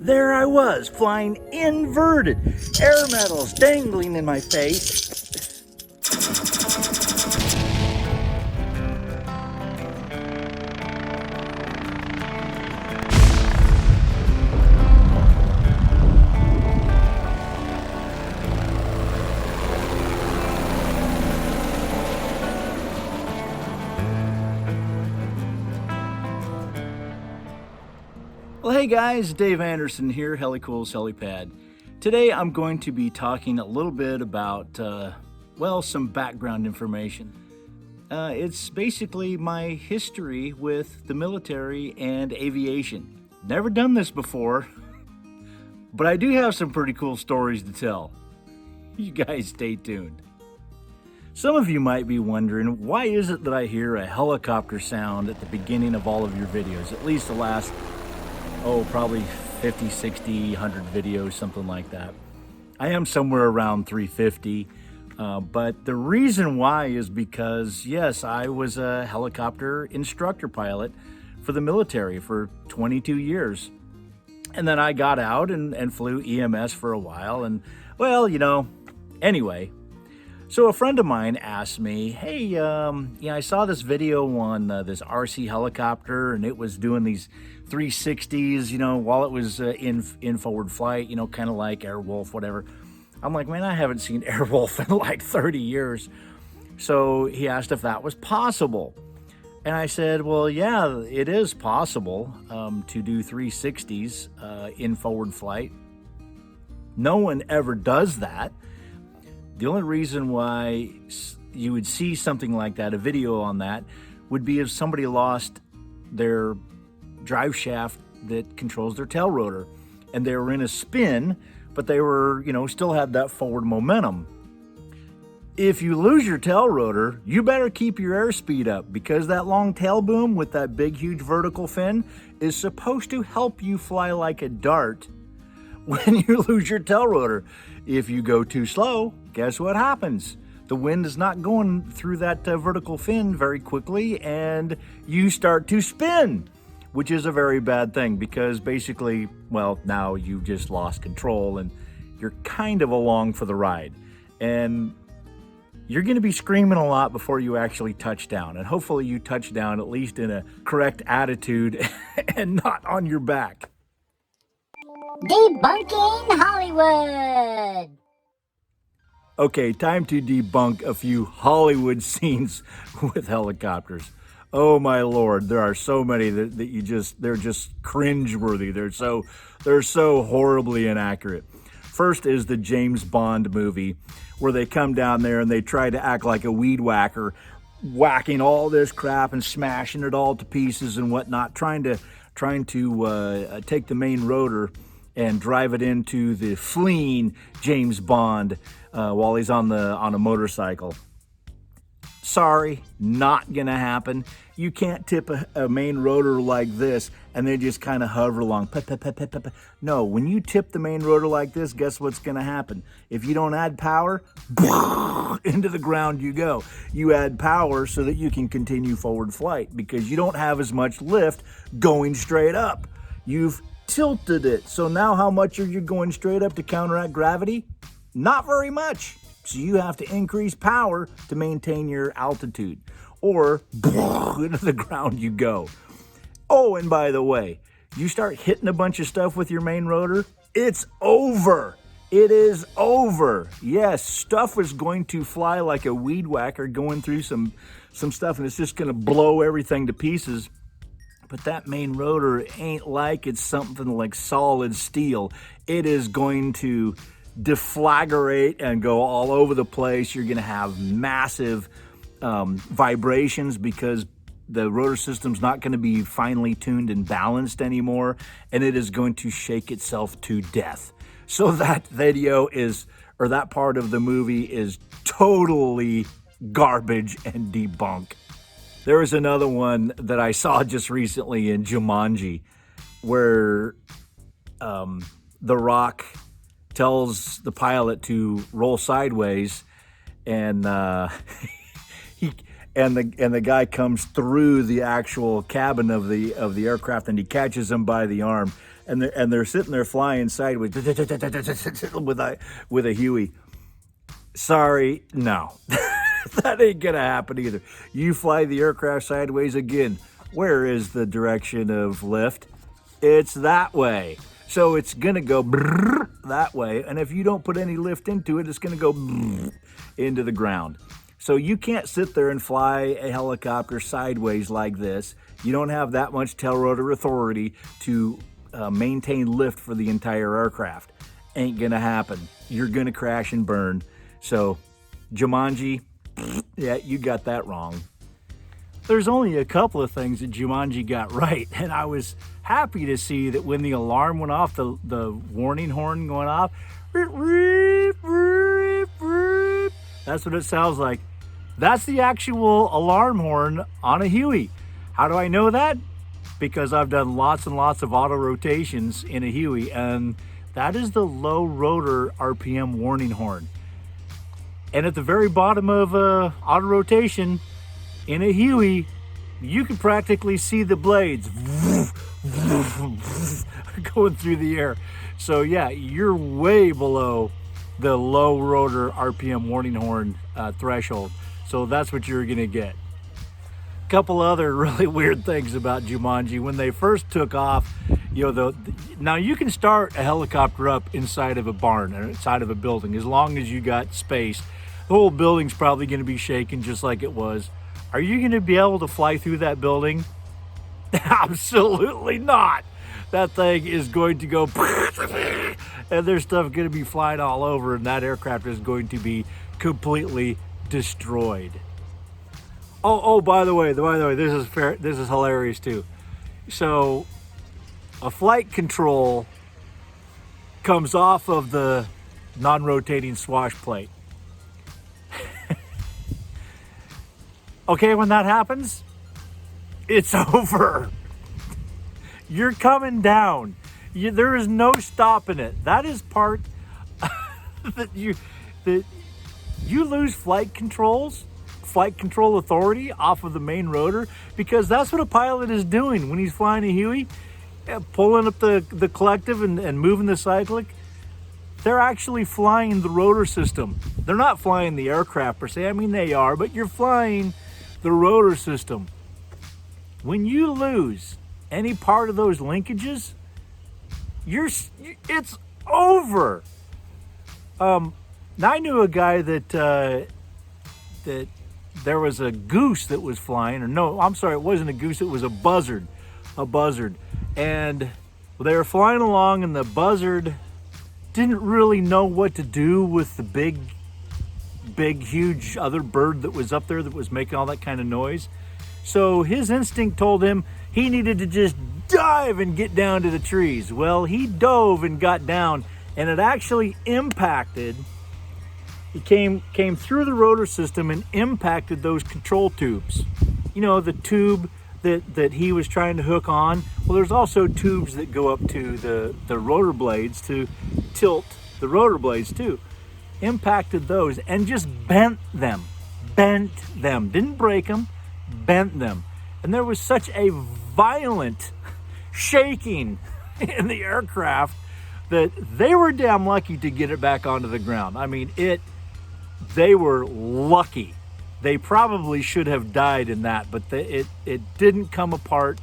There I was, flying inverted, air medals dangling in my face. Well, hey guys, Dave Anderson here, Helicool's Helipad. Today I'm going to be talking a little bit about, some background information. It's basically my history with the military and aviation. Never done this before, but I do have some pretty cool stories to tell. You guys stay tuned. Some of you might be wondering, why is it that I hear a helicopter sound at the beginning of all of your videos, at least the last probably 50, 60, 100 videos, something like that. I am somewhere around 350, but the reason why is because, yes, I was a helicopter instructor pilot for the military for 22 years. And then I got out and flew EMS for a while, and, anyway. So a friend of mine asked me, hey, I saw this video on this RC helicopter, and it was doing these 360s, while it was in forward flight, kind of like Airwolf, whatever. I'm like, man, I haven't seen Airwolf in like 30 years. So he asked if that was possible. And I said, well, yeah, it is possible to do 360s in forward flight. No one ever does that. The only reason why you would see something like that, a video on that, would be if somebody lost their drive shaft that controls their tail rotor and they were in a spin, but they were, still had that forward momentum. If you lose your tail rotor, you better keep your airspeed up, because that long tail boom with that big, huge vertical fin is supposed to help you fly like a dart when you lose your tail rotor. If you go too slow, guess what happens? The wind is not going through that vertical fin very quickly, and you start to spin, which is a very bad thing, because basically, now you've just lost control and you're kind of along for the ride. And you're going to be screaming a lot before you actually touch down. And hopefully you touch down at least in a correct attitude and not on your back. Debunking Hollywood! Okay, time to debunk a few Hollywood scenes with helicopters. Oh my Lord, there are so many that they're just cringeworthy. They're so horribly inaccurate. First is the James Bond movie, where they come down there and they try to act like a weed whacker, whacking all this crap and smashing it all to pieces and whatnot, trying to take the main rotor and drive it into the fleeing James Bond while he's on a motorcycle. Sorry, not gonna happen. You can't tip a main rotor like this and then just kind of hover along. No, when you tip the main rotor like this, guess what's gonna happen? If you don't add power, into the ground you go. You add power so that you can continue forward flight, because you don't have as much lift going straight up. You've tilted it. So now how much are you going straight up to counteract gravity? Not very much. So you have to increase power to maintain your altitude, or into the ground you go. Oh, and by the way, you start hitting a bunch of stuff with your main rotor, it's over. It is over. Yes, stuff is going to fly like a weed whacker going through some stuff, and it's just going to blow everything to pieces. But that main rotor ain't like it's something like solid steel. It is going to deflagrate and go all over the place. You're going to have massive vibrations, because the rotor system's not going to be finely tuned and balanced anymore, and it is going to shake itself to death. So that that part of the movie is totally garbage and debunk. There was another one that I saw just recently in Jumanji, where The Rock tells the pilot to roll sideways, and the guy comes through the actual cabin of the aircraft, and he catches him by the arm. and they're sitting there flying sideways with a Huey. Sorry, no. That ain't gonna happen either. You fly the aircraft sideways again. Where is the direction of lift? It's that way. So it's gonna go that way, and if you don't put any lift into it, it's gonna go into the ground. So you can't sit there and fly a helicopter sideways like this. You don't have that much tail rotor authority to maintain lift for the entire aircraft. Ain't gonna happen. You're gonna crash and burn. So Jumanji, yeah, you got that wrong. There's only a couple of things that Jumanji got right, and I was happy to see that when the alarm went off, the warning horn going off, that's what it sounds like. That's the actual alarm horn on a Huey. How do I know that? Because I've done lots and lots of auto rotations in a Huey, and that is the low rotor RPM warning horn. And at the very bottom of auto rotation in a Huey, you can practically see the blades going through the air. So yeah, you're way below the low rotor RPM warning horn threshold. So that's what you're gonna get. A couple other really weird things about Jumanji. When they first took off, you know, now you can start a helicopter up inside of a barn or inside of a building as long as you got space. The whole building's probably gonna be shaking just like it was. Are you gonna be able to fly through that building? Absolutely not. That thing is going to go and there's stuff going to be flying all over, and that aircraft is going to be completely destroyed. Oh, by the way, this is hilarious too. So a flight control comes off of the non-rotating swash plate. Okay, when that happens, it's over. You're coming down. There is no stopping it. That is part that you lose flight control authority off of the main rotor, because that's what a pilot is doing when he's flying a Huey, pulling up the collective and moving the cyclic. They're actually flying the rotor system. They're not flying the aircraft per se. I mean, they are, but you're flying the rotor system. When you lose any part of those linkages, it's over. Now I knew a guy that there was a goose that was flying, or no, I'm sorry, it wasn't a goose, it was a buzzard, and they were flying along, and the buzzard didn't really know what to do with the big, huge other bird that was up there that was making all that kind of noise. So his instinct told him he needed to just dive and get down to the trees. Well, he dove and got down, and it actually impacted. He came through the rotor system and impacted those control tubes. You know, the tube that he was trying to hook on. Well, there's also tubes that go up to the rotor blades to tilt the rotor blades too. Impacted those and just bent them. Didn't break them, bent them. And there was such a violent shaking in the aircraft that they were damn lucky to get it back onto the ground. I mean, they were lucky. They probably should have died in that, but it didn't come apart.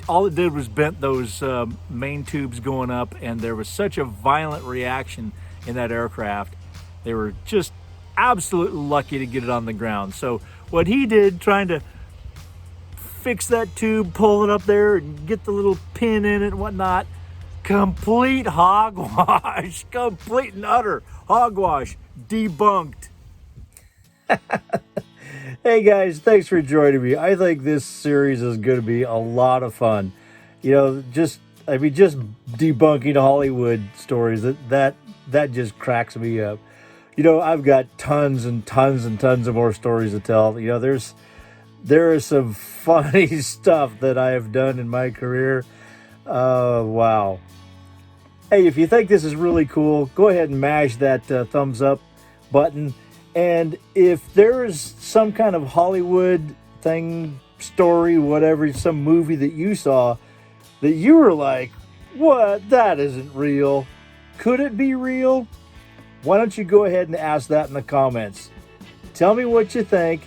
All it did was bent those main tubes going up, and there was such a violent reaction in that aircraft. They were just absolutely lucky to get it on the ground. So what he did, trying to fix that tube, pull it up there and get the little pin in it and whatnot, complete hogwash, complete and utter hogwash, debunked. Hey guys, thanks for joining me. I think this series is going to be a lot of fun. You know, just debunking Hollywood stories, that just cracks me up. You know, I've got tons and tons and tons of more stories to tell. You know, there is some funny stuff that I have done in my career. Wow. Hey, if you think this is really cool, go ahead and mash that thumbs up button. And if there is some kind of Hollywood thing, story, whatever, some movie that you saw that you were like, What? That isn't real. Could it be real? Why don't you go ahead and ask that in the comments? Tell me what you think.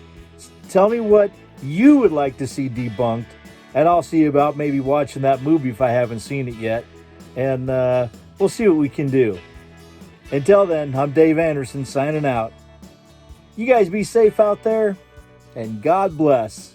Tell me what you would like to see debunked. And I'll see about maybe watching that movie if I haven't seen it yet. And we'll see what we can do. Until then, I'm Dave Anderson signing out. You guys be safe out there, and God bless.